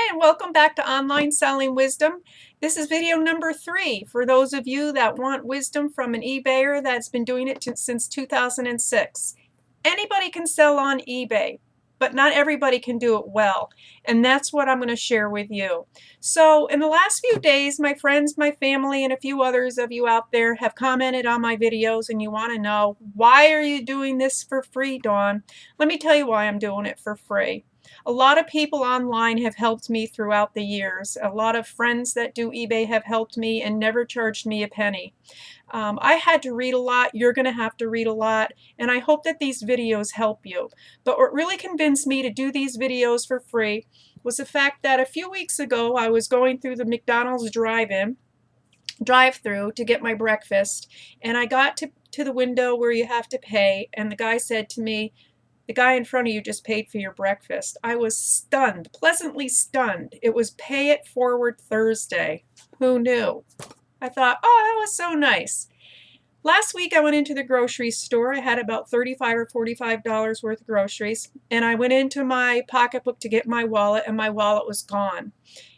Hi, and welcome back to Online Selling Wisdom. This is video number 3 for those of you that want wisdom from an eBayer that's been doing it since 2006. Anybody can sell on eBay, but not everybody can do it well, and that's what I'm going to share with you. So in the last few days, my friends, my family, and a few others of you out there have commented on my videos, and you want to know, why are you doing this for free, Dawn? Let me tell you why I'm doing it for free. A lot of people online have helped me throughout the years. A lot of friends that do eBay have helped me and never charged me a penny. I had to read a lot. You're going to have to read a lot, and I hope that these videos help you. But what really convinced me to do these videos for free was the fact that a few weeks ago I was going through the McDonald's drive-through to get my breakfast, and I got to the window where you have to pay, and the guy said to me, "The guy in front of you just paid for your breakfast." I was stunned, pleasantly stunned. It was Pay It Forward Thursday. Who knew? I thought, oh, that was so nice. Last week I went into the grocery store. I had about $35 or $45 worth of groceries, and I went into my pocketbook to get my wallet, and my wallet was gone.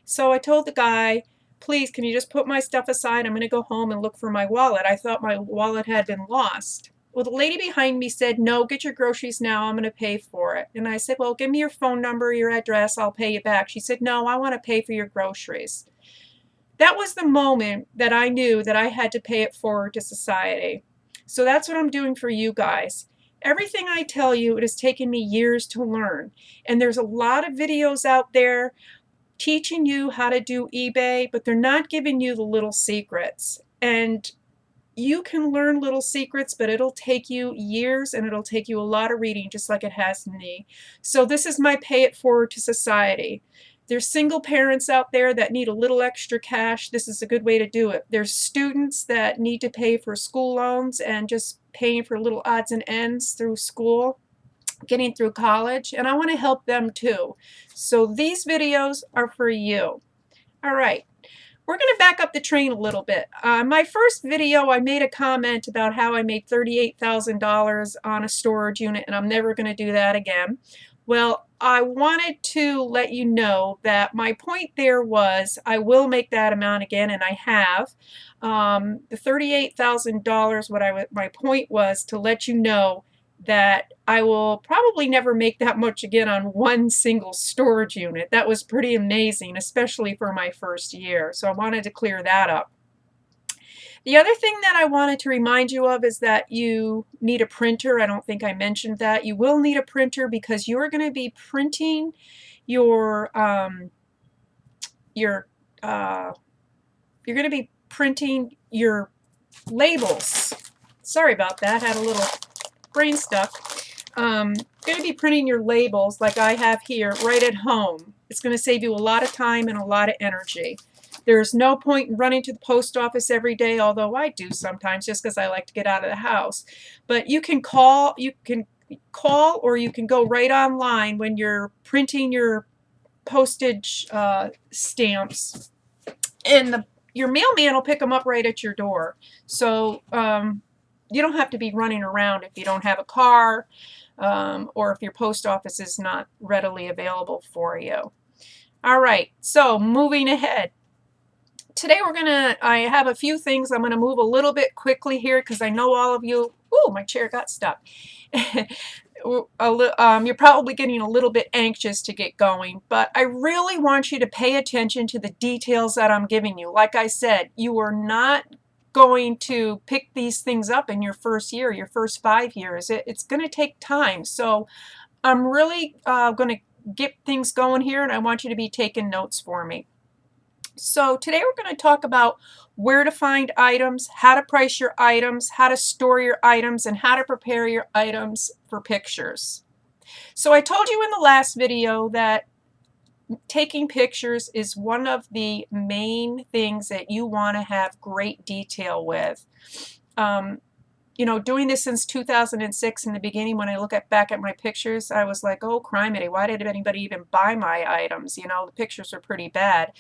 So I told the guy, "Please, can you just put my stuff aside? I'm going to go home and look for my wallet." I thought my wallet had been lost. Well, the lady behind me said, "No, get your groceries now. I'm going to pay for it." And I said, "Well, give me your phone number, your address. I'll pay you back." She said, "No, I want to pay for your groceries." That was the moment that I knew that I had to pay it forward to society. So that's what I'm doing for you guys. Everything I tell you, it has taken me years to learn. And there's a lot of videos out there teaching you how to do eBay, but they're not giving you the little secrets. And you can learn little secrets, but it'll take you years and it'll take you a lot of reading, just like it has me. So this is my Pay It Forward to society. There's single parents out there that need a little extra cash. This is a good way to do it. There's students that need to pay for school loans and just paying for little odds and ends through school, getting through college, and I want to help them too. So these videos are for you. All right. We're going to back up the train a little bit. My first video, I made a comment about how I made $38,000 on a storage unit, and I'm never going to do that again. Well, I wanted to let you know that my point there was I will make that amount again, and I have. The $38,000, my point was to let you know that I will probably never make that much again on one single storage unit. That was pretty amazing, especially for my first year. So I wanted to clear that up. The other thing that I wanted to remind you of is that you need a printer. I don't think I mentioned that. You will need a printer because you're going to be printing your you're going to be printing your labels. Sorry about that. Had a little brain stuck. Going to be printing your labels like I have here right at home. It's going to save you a lot of time and a lot of energy. There's no point in running to the post office every day, although I do sometimes just because I like to get out of the house. But you can call or you can go right online when you're printing your postage stamps, and your mailman will pick them up right at your door. So you don't have to be running around if you don't have a car or if your post office is not readily available for you. All right, so moving ahead. Today I have a few things. I'm going to move a little bit quickly here because I know all of you, ooh, my chair got stuck. You're probably getting a little bit anxious to get going, but I really want you to pay attention to the details that I'm giving you. Like I said, you are not going to pick these things up in your first year, your first 5 years. It's going to take time. So I'm really going to get things going here, and I want you to be taking notes for me. So today we're going to talk about where to find items, how to price your items, how to store your items, and how to prepare your items for pictures. So I told you in the last video that taking pictures is one of the main things that you want to have great detail with. You know, doing this since 2006 in the beginning, when I look back at my pictures, I was like, oh, criminy, why did anybody even buy my items? You know, the pictures are pretty bad.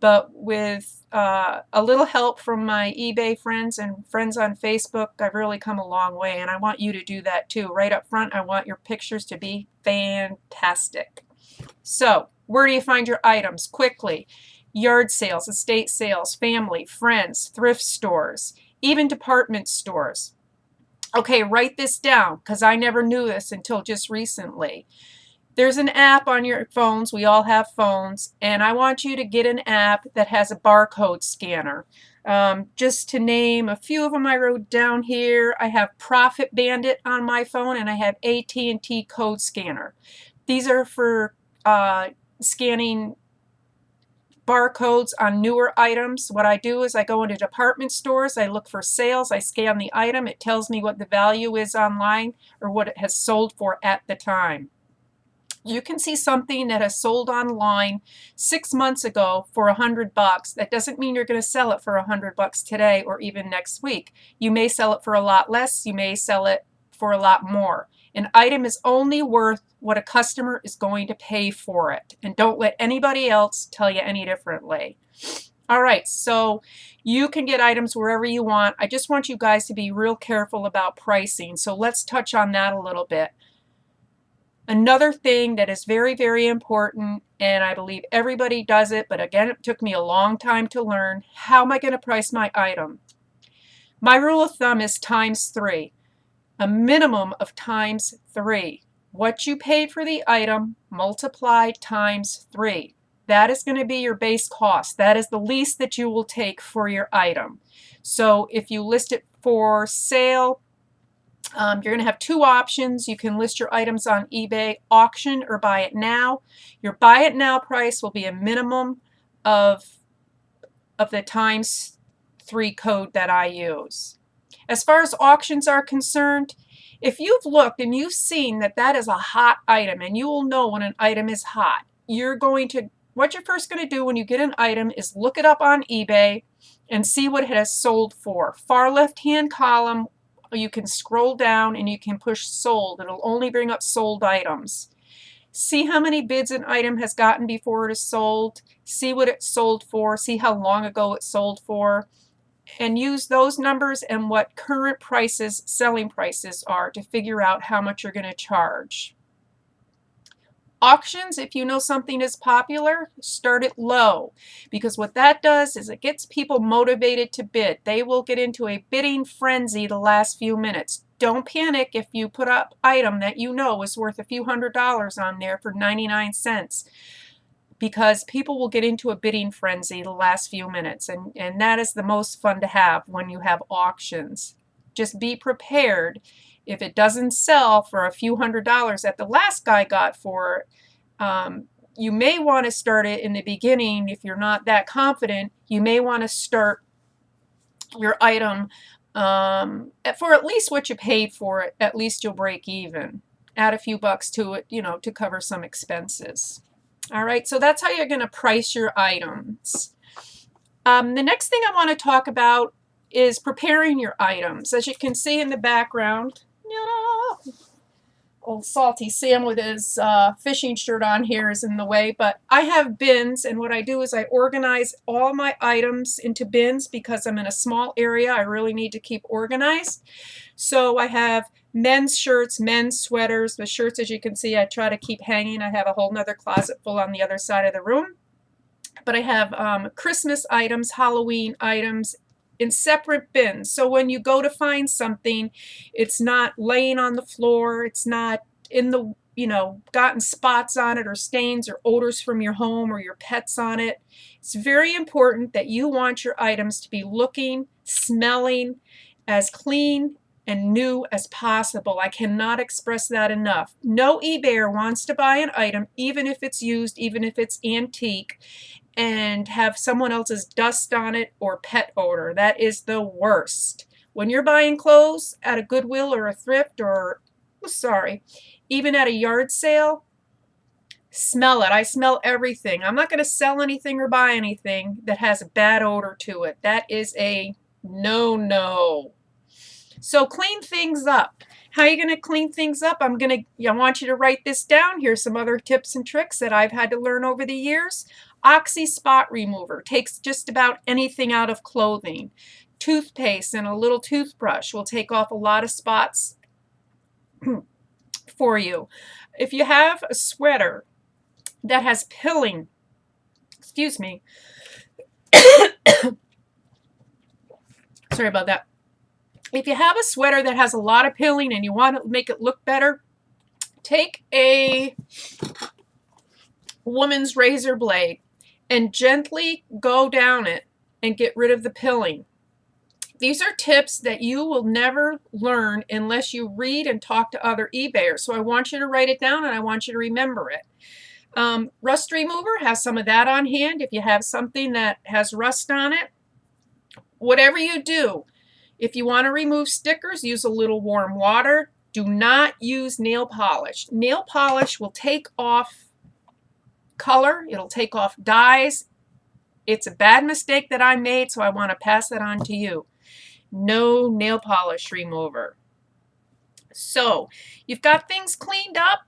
But with a little help from my eBay friends and friends on Facebook, I've really come a long way, and I want you to do that too. Right up front, I want your pictures to be fantastic. So Where do you find your items? Quickly. Yard sales, estate sales, family, friends, thrift stores, even department stores. Okay, write this down because I never knew this until just recently. There's an app on your phones. We all have phones. And I want you to get an app that has a barcode scanner. Just to name a few of them I wrote down here, I have Profit Bandit on my phone and I have AT&T Code Scanner. These are for scanning barcodes on newer items. What I do is I go into department stores, I look for sales, I scan the item, it tells me what the value is online or what it has sold for at the time. You can see something that has sold online 6 months ago for $100. That doesn't mean you're going to sell it for $100 today or even next week. You may sell it for a lot less, you may sell it for a lot more. An item is only worth what a customer is going to pay for it. And don't let anybody else tell you any differently. All right, so you can get items wherever you want. I just want you guys to be real careful about pricing. So let's touch on that a little bit. Another thing that is very, very important, and I believe everybody does it, but again, it took me a long time to learn, how am I going to price my item? My rule of thumb is ×3, a minimum of ×3. What you paid for the item multiplied ×3. That is going to be your base cost. That is the least that you will take for your item. So if you list it for sale, you're going to have two options. You can list your items on eBay, auction, or buy it now. Your buy it now price will be a minimum of the ×3 code that I use. As far as auctions are concerned, if you've looked and you've seen that that is a hot item, and you will know when an item is hot, what you're first going to do when you get an item is look it up on eBay and see what it has sold for. Far left-hand column, you can scroll down and you can push sold. It'll only bring up sold items. See how many bids an item has gotten before it is sold. See what it sold for. See how long ago it sold for. And use those numbers and what current prices, selling prices are to figure out how much you're going to charge. Auctions, if you know something is popular, start it low, because what that does is it gets people motivated to bid. They will get into a bidding frenzy the last few minutes. Don't panic if you put up item that you know is worth a few $100s on there for 99 cents, because people will get into a bidding frenzy the last few minutes, and that is the most fun to have when you have auctions. Just be prepared. If it doesn't sell for a few $100s that the last guy got for it, you may want to start it in the beginning. If you're not that confident, you may want to start your item for at least what you paid for it. At least you'll break even. Add a few bucks to it, to cover some expenses. All right, so that's how you're going to price your items. The next thing I want to talk about is preparing your items. As you can see in the background, old Salty Sam with his fishing shirt on here is in the way, but I have bins, and what I do is I organize all my items into bins because I'm in a small area. I really need to keep organized. So I have men's shirts, men's sweaters. The shirts, as you can see, I try to keep hanging. I have a whole nother closet full on the other side of the room. But I have Christmas items, Halloween items, in separate bins. So when you go to find something, it's not laying on the floor, it's not in the, gotten spots on it or stains or odors from your home or your pets on it. It's very important that you want your items to be looking, smelling as clean and new as possible. I cannot express that enough. No eBayer wants to buy an item, even if it's used, even if it's antique, and have someone else's dust on it or pet odor. That is the worst. When you're buying clothes at a Goodwill or a thrift or, even at a yard sale, smell it. I smell everything. I'm not going to sell anything or buy anything that has a bad odor to it. That is a no-no. So clean things up. How are you going to clean things up? I want you to write this down. Here's some other tips and tricks that I've had to learn over the years. Oxy Spot Remover takes just about anything out of clothing. Toothpaste and a little toothbrush will take off a lot of spots for you. If you have a sweater that has pilling, excuse me, sorry about that. If you have a sweater that has a lot of pilling and you want to make it look better, take a woman's razor blade and gently go down it and get rid of the pilling. These are tips that you will never learn unless you read and talk to other eBayers. So I want you to write it down and I want you to remember it. Rust remover has some of that on hand. If you have something that has rust on it, whatever you do, if you want to remove stickers, use a little warm water. Do not use nail polish. Nail polish will take off color. It'll take off dyes. It's a bad mistake that I made, so I want to pass that on to you. No nail polish remover. So you've got things cleaned up.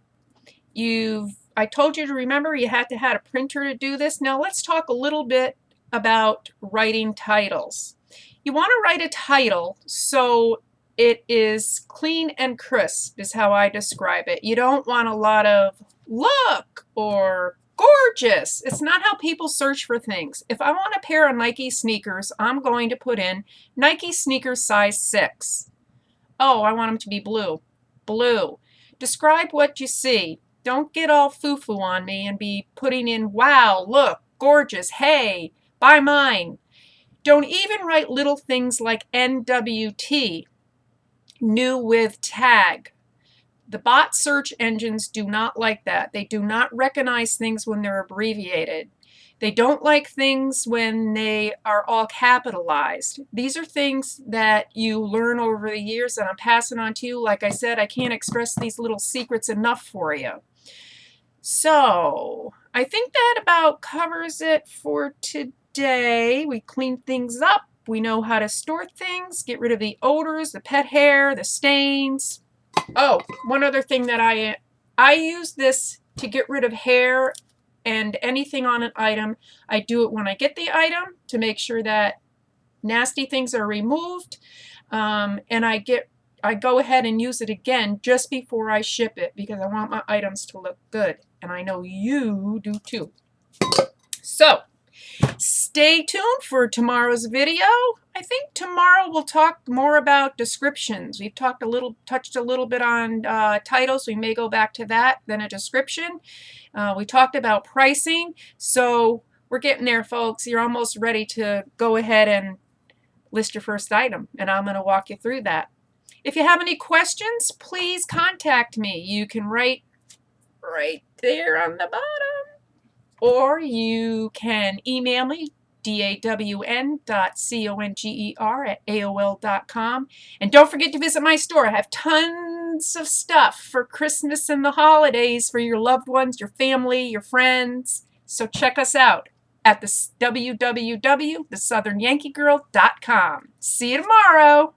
I told you to remember you had to have a printer to do this. Now let's talk a little bit about writing titles. You want to write a title so it is clean and crisp is how I describe it. You don't want a lot of look or gorgeous. It's not how people search for things. If I want a pair of Nike sneakers, I'm going to put in Nike sneakers size 6. Oh, I want them to be blue. Blue. Describe what you see. Don't get all foo-foo on me and be putting in, wow, look, gorgeous, hey, buy mine. Don't even write little things like NWT, new with tag. The bot search engines do not like that. They do not recognize things when they're abbreviated. They don't like things when they are all capitalized. These are things that you learn over the years and I'm passing on to you. Like I said, I can't express these little secrets enough for you. So I think that about covers it for today. We cleaned things up. We know how to store things, get rid of the odors, the pet hair, the stains. Oh, one other thing that I use this to get rid of hair and anything on an item. I do it when I get the item to make sure that nasty things are removed, and I go ahead and use it again just before I ship it because I want my items to look good, and I know you do too. So stay tuned for tomorrow's video. I think tomorrow we'll talk more about descriptions. We've touched a little bit on titles. We may go back to that, then a description. We talked about pricing. So we're getting there, folks. You're almost ready to go ahead and list your first item, and I'm going to walk you through that. If you have any questions, please contact me. You can write right there on the bottom, or you can email me, dawn.conger@aol.com. And don't forget to visit my store. I have tons of stuff for Christmas and the holidays for your loved ones, your family, your friends. So check us out at the www.thesouthernyankeegirl.com. See you tomorrow.